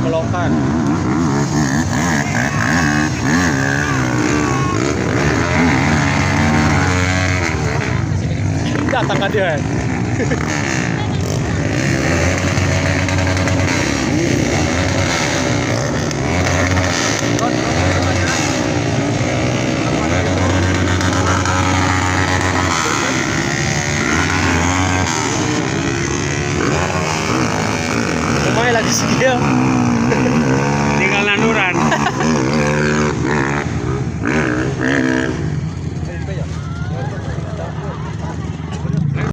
Melokan. Datang kan dia. Lumayan lagi skill. Tinggal nanduran.